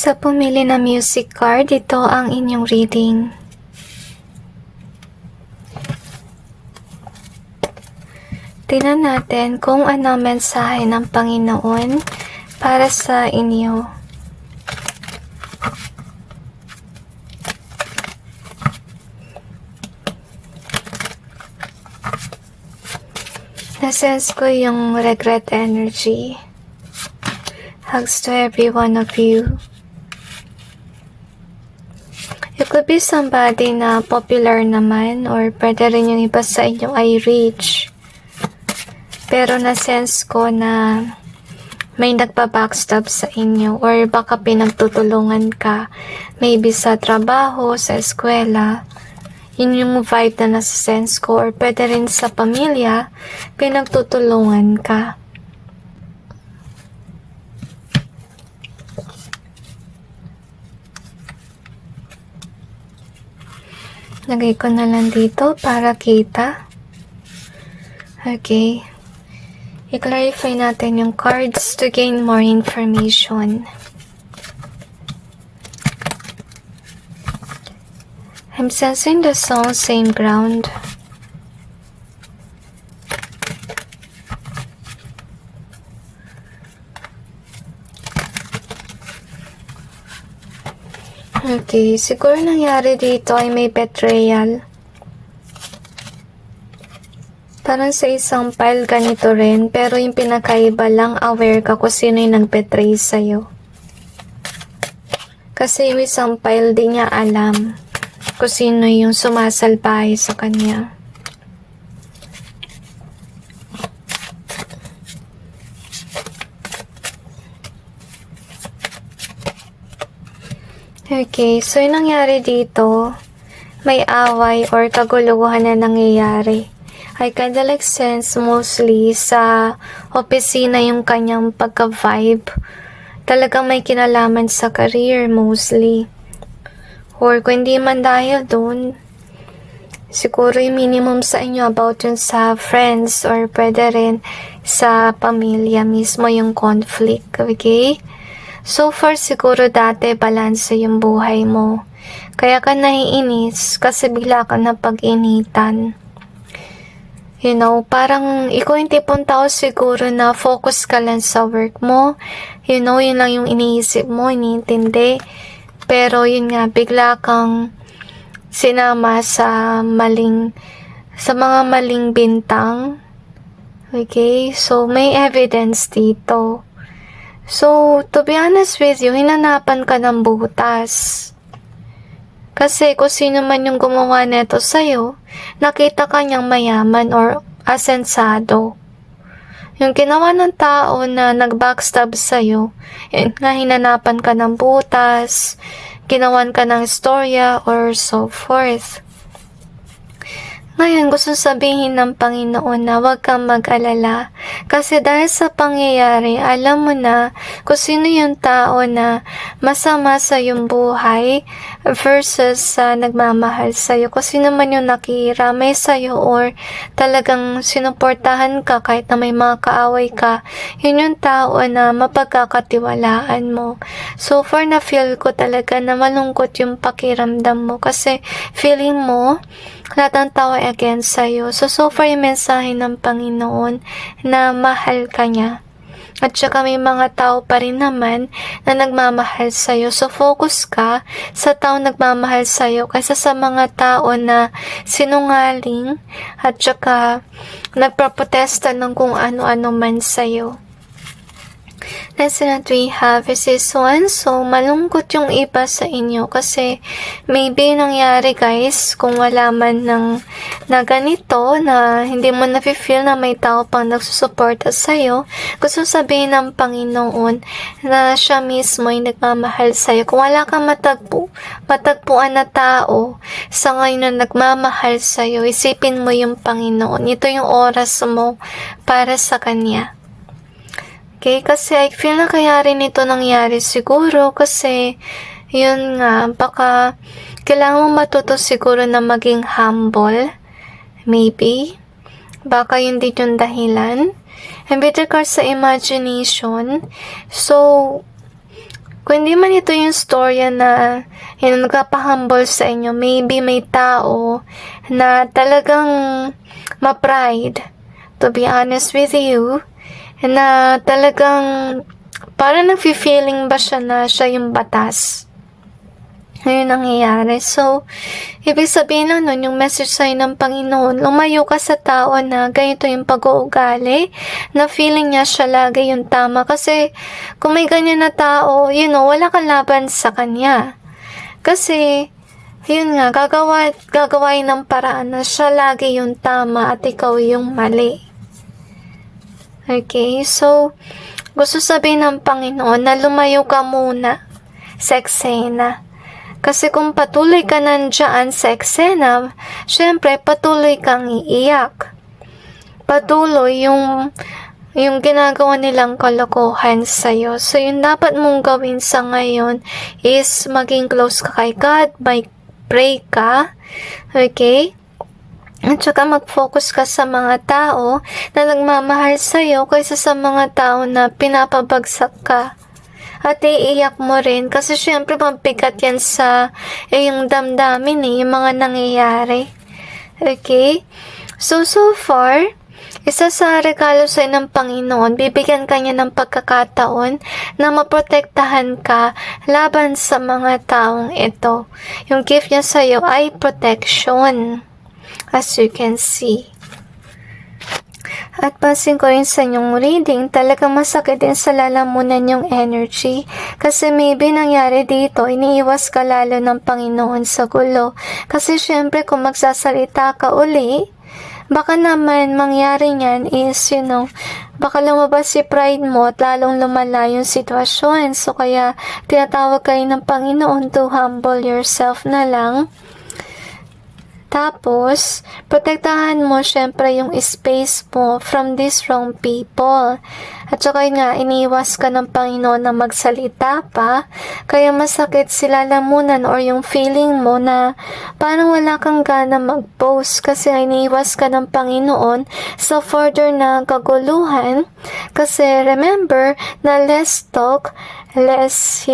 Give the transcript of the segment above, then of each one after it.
Sa pumili na music card, ito ang inyong reading. Tingnan natin kung ano ang mensahe ng Panginoon para sa inyo. Nasense ko yung regret energy. Hugs to every one of you. It could be somebody na popular naman, or pwede rin yung iba sa inyong ay rich. Pero na-sense ko na may nagpa-backstab sa inyo, or baka pinagtutulungan ka. Maybe sa trabaho, sa eskwela. Yun yung vibe na nasa-sense ko, or pwede rin sa pamilya, pinagtutulungan ka. Lagay ko na lang dito para kita. Okay. I-clarify natin yung cards to gain more information. I'm sensing the song Same Ground. Okay, siguro nangyari dito ay may betrayal. Parang sa isang pile ganito rin, pero yung pinakaiba lang, aware ka kung sino yung nag-betray sa'yo. Kasi yung isang pile di niya alam kung sino yung sumasalbahe sa kanya. Okay, so yung nangyari dito, may away or kaguluhan na nangyayari. I kinda like sense mostly sa opisina yung kanyang pagka-vibe. Talagang may kinalaman sa career mostly. Or kung hindi man dahil dun, siguro yung minimum sa inyo about yun sa friends, or pwede rin sa pamilya mismo yung conflict, okay? So far, siguro dati balanse yung buhay mo. Kaya ka naiinis kasi bigla ka na pag-initan. You know, parang ikaw yung tipong tao siguro na focus ka lang sa work mo. You know, yun lang yung iniisip mo, iniintindi. Pero yun nga, bigla kang sinama sa mga maling bintang. Okay? So, may evidence dito. So, to be honest with you, hinanapan ka ng butas. Kasi kung sino man yung gumawa neto sa'yo, nakita ka niyang mayaman or asensado. Yung ginawa ng tao na nag-backstab sa'yo, yun nga hinanapan ka ng butas, ginawan ka ng istorya, or so forth. Ngayon, gusto sabihin ng Panginoon na huwag kang mag-alala. Kasi dahil sa pangyayari, alam mo na kung sino yung tao na masama sa iyong buhay versus sa nagmamahal sa'yo. Kung sino man yung nakiramay sa'yo or talagang sinuportahan ka kahit na may mga kaaway ka, yun yung tao na mapagkakatiwalaan mo. So far na feel ko talaga na malungkot yung pakiramdam mo kasi feeling mo lahat ng tao ay against sa'yo. So far yung mensahe ng Panginoon na mahal ka niya. At saka may mga tao pa rin naman na nagmamahal sa'yo. So focus ka sa tao nagmamahal sa'yo kaysa sa mga tao na sinungaling at saka nagprotesta ng kung ano-ano man sa'yo. Lesson that we have is this one. So, malungkot yung iba sa inyo kasi maybe nangyari guys kung wala man na ganito na hindi mo na-feel na may tao pang nagsusuporta sa'yo. Gusto sabihin ng Panginoon na siya mismo ay nagmamahal sa'yo. Kung wala kang matagpuan na tao sa ngayon na nagmamahal sa'yo, isipin mo yung Panginoon. Ito yung oras mo para sa Kanya. Okay, kasi I feel na kaya rin ito nangyari siguro kasi yun nga, baka kailangan mo matuto siguro na maging humble, maybe. Baka yun din yung dahilan. And with regards sa imagination, so Kung hindi man ito yung storya na nagpapahumble sa inyo, maybe may tao na talagang ma-pride, to be honest with you, na talagang parang nag-feeling ba siya na siya yung batas. Ngayon nangyayari. So, ibig sabihin lang nun, yung message sa'yo ng Panginoon, lumayo ka sa tao na ganito yung pag-uugali, na feeling niya siya lagi yung tama. Kasi, kung may ganyan na tao, wala kang laban sa kanya. Kasi, yun nga, gagawain ng paraan na siya lagi yung tama at ikaw yung mali. Okay? So, gusto sabihin ng Panginoon na lumayo ka muna sa eksena. Kasi kung patuloy ka nandyan sa eksena, syempre patuloy kang iiyak. Patuloy yung ginagawa nilang kalokohan sa'yo. So, yung dapat mong gawin sa ngayon is maging close ka kay God, pray ka, okay? At saka mag-focus ka sa mga tao na nagmamahal sa'yo kaysa sa mga tao na pinapabagsak ka. At iiyak mo rin kasi syempre mabigat yan sa yung damdamin yung mga nangyayari. Okay? So far, isa sa regalo sa'yo ng Panginoon, bibigyan ka niya ng pagkakataon na maprotektahan ka laban sa mga taong ito. Yung gift niya sa'yo ay protection, as you can see. At pansin ko rin sa inyong reading, talagang masakit din sa lalamunan yung energy. Kasi maybe nangyari dito, iniiwas ka lalo ng Panginoon sa gulo. Kasi syempre kung magsasalita ka uli, baka naman mangyari niyan is, baka lumabas si pride mo at lalong lumala yung sitwasyon. So kaya tinatawag kayo ng Panginoon to humble yourself na lang. Tapos, protektahan mo syempre yung space mo from these wrong people. At saka nga, iniiwas ka ng Panginoon na magsalita pa, kaya masakit sila lamunan or yung feeling mo na parang wala kang gana mag-post kasi iniiwas ka ng Panginoon sa further na kaguluhan. Kasi remember na less talk, less,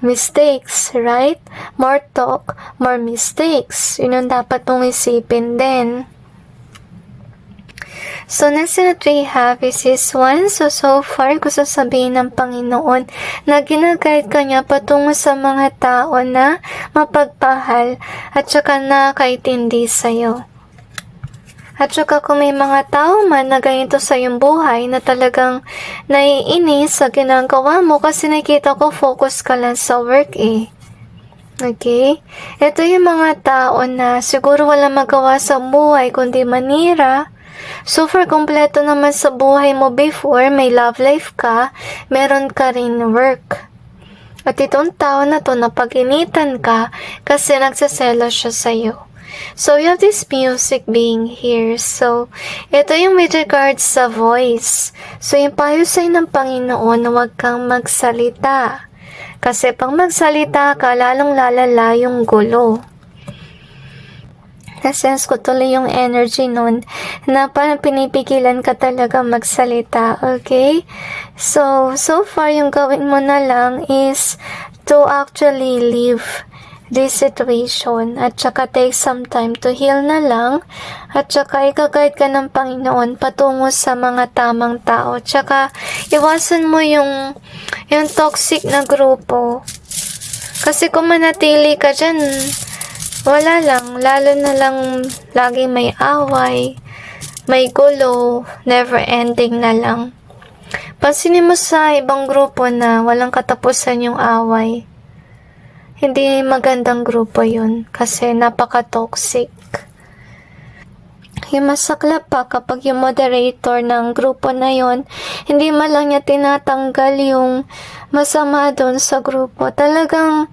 mistakes, right? More talk, more mistakes. Yun ang dapat mong isipin din. So, next that we have is this one. So far, gusto sabihin ng Panginoon na ginaguide ka niya patungo sa mga tao na mapagpahal at saka nakaintindi sa'yo. At saka kung may mga tao man na ganito sa iyong buhay na talagang naiinis sa ginagawa mo kasi nakita ko focus ka lang sa work Okay? Ito yung mga tao na siguro wala magawa sa buhay kundi manira. So far, kompleto naman sa buhay mo before, may love life ka, meron ka rin work. At itong tao na to napag-initan ka kasi nagsaselos siya sa'yo. So, you have this music being here. So, ito yung with regards sa voice. So, yung payo sa'yo ng Panginoon na huwag kang magsalita. Kasi pag magsalita ka, lalong lalala yung gulo. Na-sense ko tuloy yung energy nun na parang pinipigilan ka talaga magsalita. Okay? So far, yung gawin mo na lang is to actually leave this situation at saka take some time to heal na lang at saka ika-guide ka ng Panginoon patungo sa mga tamang tao. Tsaka iwasan mo yung toxic na grupo. Kasi kung manatili ka dyan, wala lang, lalo na lang laging may away, may gulo, never ending na lang. Pansinin mo sa ibang grupo na walang katapusan yung away. Hindi magandang grupo yun kasi napaka-toxic. Yung masaklap pa kapag yung moderator ng grupo na yon hindi man lang niya tinatanggal yung masama doon sa grupo. Talagang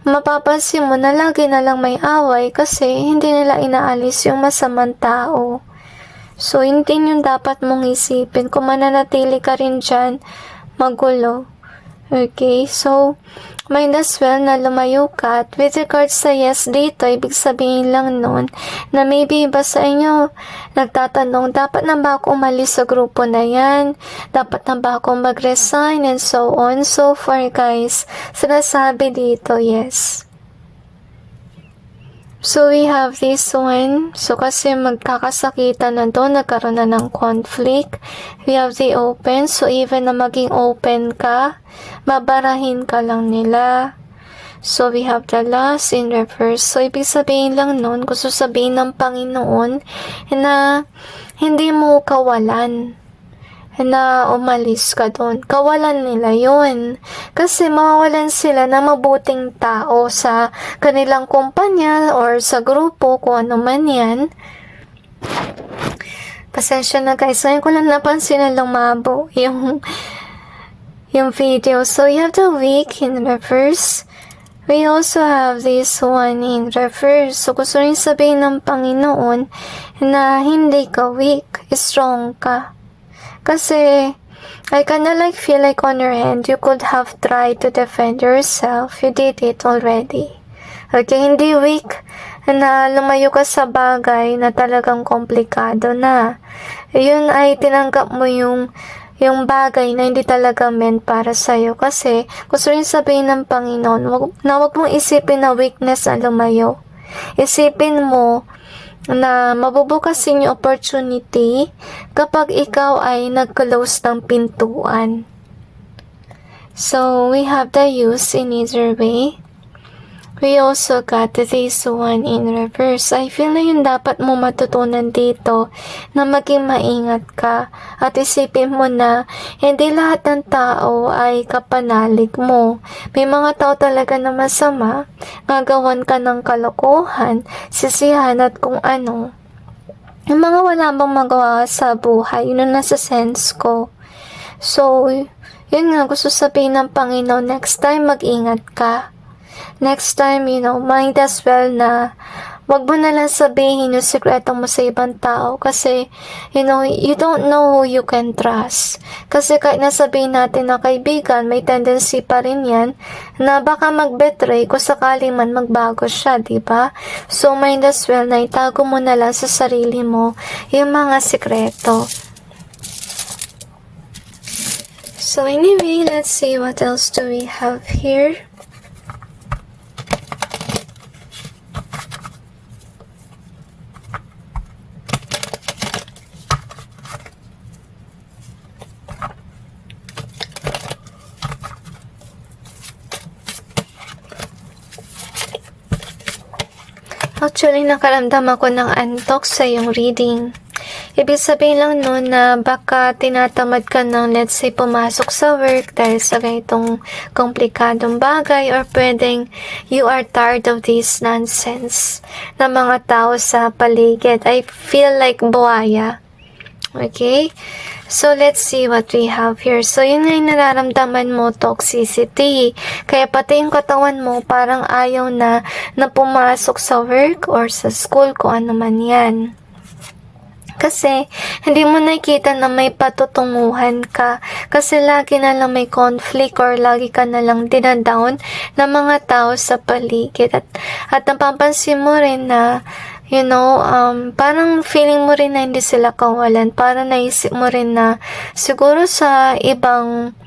mapapansin mo na lagi na lang may away kasi hindi nila inaalis yung masamang tao. So, hindi yung dapat mong isipin. Kung mananatili ka rin dyan, magulo. Okay? So, might as well na lumayo ka. At with regards sa yes dito, ibig sabihin lang nun na maybe iba sa inyo nagtatanong, dapat na ba ako umalis sa grupo na yan? Dapat na ba ako mag-resign? And so on. So far guys, sinasabi dito, yes. So we have this one. So kasi magkakasakitan na doon, nagkaroon na ng conflict. We have the open. So even na maging open ka, babarahin ka lang nila. So we have the last in reverse. So ibig sabihin lang nun, gusto sabihin ng Panginoon na hindi mo kawalan na umalis ka doon. Kawalan nila yun. Kasi mawawalan sila na mabuting tao sa kanilang kumpanya or sa grupo, kung ano man yan. Pasensya na guys. Ngayon ko lang napansin na lumabo yung video. So you have the weak in reverse. We also have this one in reverse. So gusto rin sabihin ng Panginoon na hindi ka weak, strong ka. Kasi, I kinda like feel like on your end, you could have tried to defend yourself. You did it already. Okay, hindi weak na lumayo ka sa bagay na talagang komplikado na. Yun ay tinanggap mo yung bagay na hindi talaga meant para sa'yo. Kasi, gusto rin sabihin ng Panginoon, wag mong isipin na weakness na lumayo. Isipin mo na mabubukasin yung opportunity kapag ikaw ay nag-close ng pintuan. So, we have the use in either way. We also got this one in reverse. I feel na yun dapat mo matutunan dito na maging maingat ka at isipin mo na hindi lahat ng tao ay kapanalig mo. May mga tao talaga na masama, gagawan ka ng kalokohan, sisihan at kung ano. Yung mga wala bang magawa sa buhay, yun ang nasa sense ko. So, yun nga gusto sabihin ng Panginoon, next time mag-ingat ka. Next time, might as well na wag mo na lang sabihin yung sikreto mo sa ibang tao kasi, you don't know who you can trust. Kasi kahit nasabihin natin na kaibigan, may tendency pa rin yan na baka mag-betray kung sakali man magbago siya, diba? So, might as well na itago mo na lang sa sarili mo yung mga sikreto. So, anyway, let's see what else do we have here. Actually, nakaramdam ako ng antok sa iyong reading. Ibig sabihin lang nun na baka tinatamad ka ng, let's say, pumasok sa work dahil sa ganitong komplikadong bagay, or pwedeng you are tired of this nonsense na mga tao sa paligid. I feel like buhaya. Okay? So, let's see what we have here. So, yun nga yung nararamdaman mo, toxicity. Kaya pati yung katawan mo, parang ayaw na pumasok sa work or sa school, kung ano man yan. Kasi, hindi mo nakikita na may patutunguhan ka. Kasi lagi na lang may conflict or lagi ka na lang dinadown ng mga tao sa paligid. At napapansin mo rin na parang feeling mo rin na hindi sila kawalan. Parang naisip mo rin na siguro sa ibang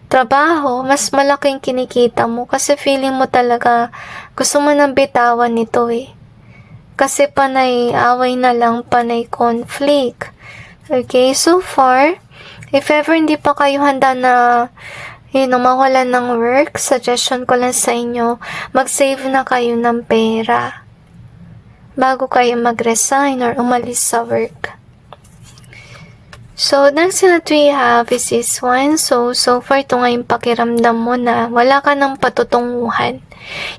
trabaho, mas malaking kinikita mo. Kasi feeling mo talaga gusto mo nang bitawan nito eh. Kasi panay away na lang, panay conflict. Okay, so far, if ever hindi pa kayo handa na mawalan ng work, suggestion ko lang sa inyo, mag-save na kayo ng pera bago kayo mag-resign or umalis sa work. So, next that we have is this one. So far, ito nga yung pakiramdam mo na wala ka ng patutunguhan.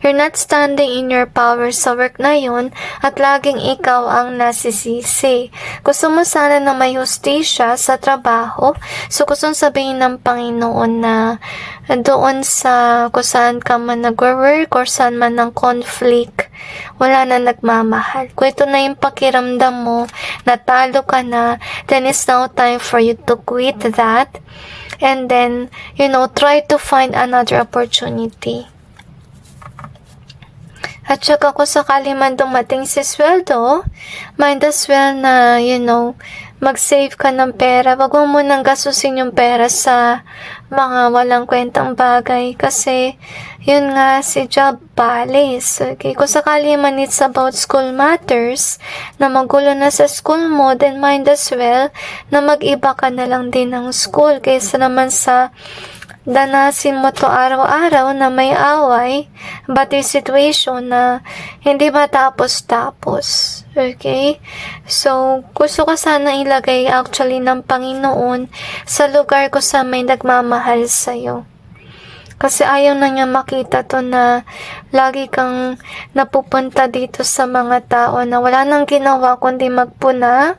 You're not standing in your power sa work na yun at laging ikaw ang nasisisi. Gusto mo sana na may hustisya sa trabaho. So, gusto sabihin ng Panginoon na doon sa kung saan ka man nag-work or saan man ng conflict, wala na nagmamahal. Kung ito na yung pakiramdam mo, natalo ka na, then it's now time for you to quit that and then, try to find another opportunity. At saka kung sakali man dumating si sweldo, might as well na, mag-save ka ng pera. Wag mo munang gastusin yung pera sa mga walang kwentang bagay. Kasi, yun nga, si job balis. Okay? Kung sakali man it's about school matters, na magulo na sa school mo, then might as well na mag-iba ka na lang din ng school. Kaysa naman sa danasin mo to araw-araw na may away, but yung situation na hindi matapos-tapos. Okay? So, gusto ko sana ilagay actually ng Panginoon sa lugar ko sa may nagmamahal sa'yo. Kasi ayaw na niya makita to na lagi kang napupunta dito sa mga tao na wala nang ginawa kundi magpuna,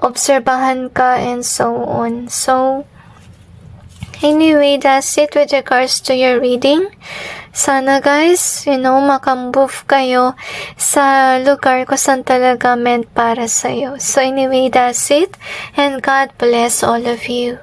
obserbahan ka, and so on. So, anyway, that's it with regards to your reading. Sana guys, makamove kayo sa lugar ko saan talaga meant para sa'yo. So anyway, that's it. And God bless all of you.